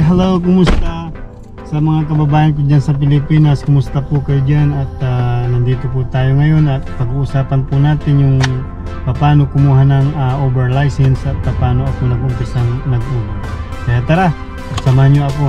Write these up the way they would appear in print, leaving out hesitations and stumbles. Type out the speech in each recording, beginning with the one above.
hello, kumusta sa mga kababayan ko dyan sa Pilipinas? Kumusta po kayo dyan? At nandito po tayo ngayon at pag-uusapan po natin yung paano kumuha ng Uber license at paano ako nag-umpisang nag-Uber. Kaya tara, samahan nyo ako.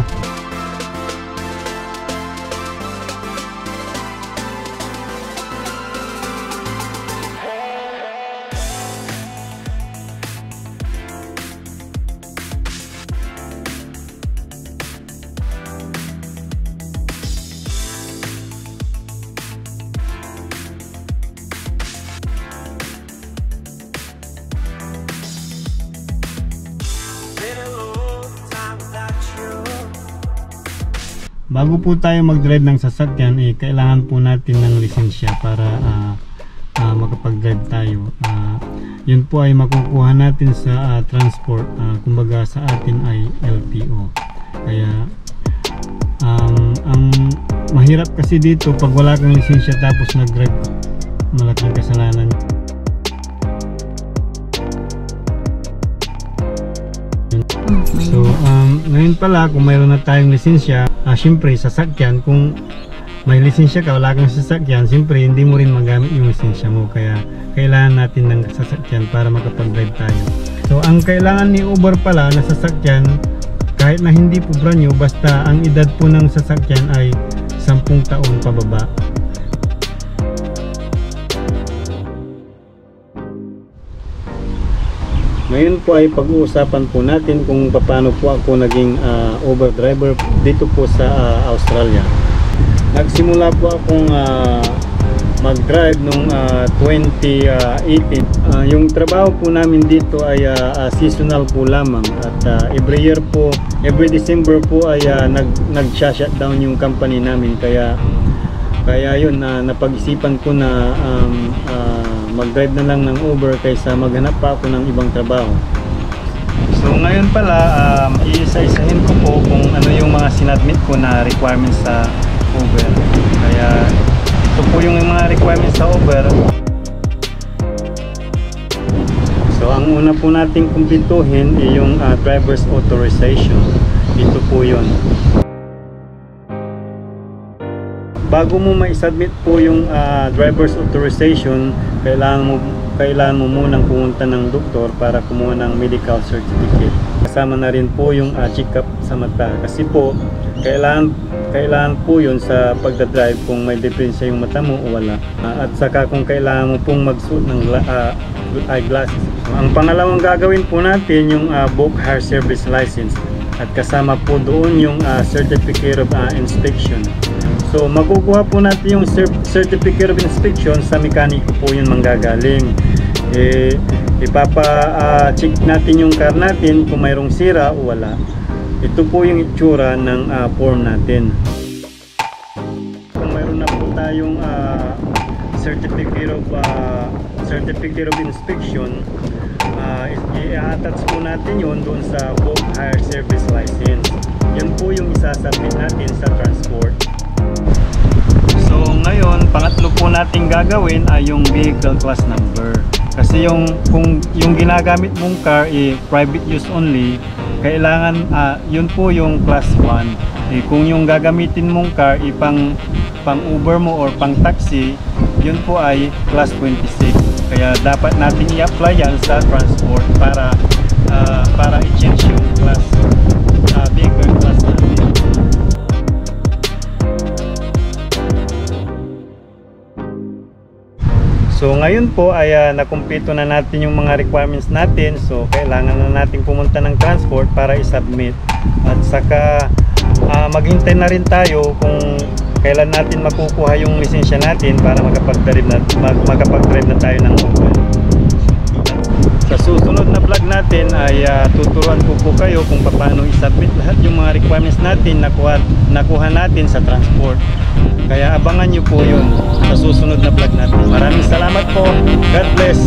Bago po tayo mag-drive ng sasakyan, kailangan po natin ng lisensya para makapag-drive tayo. Yun po ay makukuha natin sa transport, kumbaga sa atin ay LTO. Kaya ang mahirap kasi dito pag wala kang lisensya tapos nag-drive, malaking kasalanan. So ngayon pala, kung mayroon na tayong lisensya, siyempre sasakyan, kung may lisensya ka, wala kang sasakyan, siyempre hindi mo rin magamit yung lisensya mo. Kaya kailangan natin ng sasakyan para makapag-drive tayo. So ang kailangan ni Uber pala na sasakyan, kahit na hindi po brand new, basta ang edad po ng sasakyan ay 10 taon pababa. Ngayon po ay pag-uusapan po natin kung paano po ako naging Uber driver dito po sa Australia. Nagsimula po akong mag-drive noong 2018. Yung trabaho po namin dito ay seasonal po lamang at every year po, every December po ay nag-shutdown yung company namin. Kaya yun, napag-isipan ko na mag-drive na lang ng Uber kaysa maghanap pa ako ng ibang trabaho. So ngayon pala, iisa-isahin ko po kung ano yung mga sinadmit ko na requirements sa Uber. Kaya ito po yung mga requirements sa Uber. So ang una po nating kumpletuhin ay yung driver's authorization. Ito po yun. Bago mo ma-submit po yung driver's authorization, kailangan mo munang pumunta ng doktor para kumuha ng medical certificate. Kasama na rin po yung check-up sa mata. Kasi po, kailangan po yun sa pagdadrive kung may diferensya yung mata mo o wala. At saka kung kailangan mo pong magsuot ng eyeglasses. Ang pangalawang gagawin po natin yung book hire service license. At kasama po doon yung certificate of inspection. So makukuha po natin yung certificate of inspection sa mekaniko po yun manggagaling. Ipapa-check natin yung car natin kung mayroong sira o wala. Ito po yung itsura ng form natin. Kung mayroon na po tayong certificate of inspection, i-attach po natin yun doon sa book hire service license. Yan po yung isasubmit natin sa transport. So ngayon, pangatlo po natin gagawin ay yung vehicle class number. Kasi kung yung ginagamit mong car private use only, kailangan yun po yung class 1. Kung yung gagamitin mong car pang Uber mo or pang taxi, yun po ay class 26. Kaya dapat natin i-apply yan sa transport para i-change yung class vehicle class natin. So ngayon po ay nakumpleto na natin yung mga requirements natin. So kailangan na natin pumunta ng transport para i-submit. At saka maghintay na rin tayo kung kailan natin makukuha yung lisensya natin para makapag-drive na tayo ng Uber. Sa susunod na vlog natin ay tuturuan ko po kayo kung paano i-submit lahat yung mga requirements natin nakuha natin sa transport. Kaya abangan nyo po yun sa susunod na vlog natin. Maraming salamat po. God bless.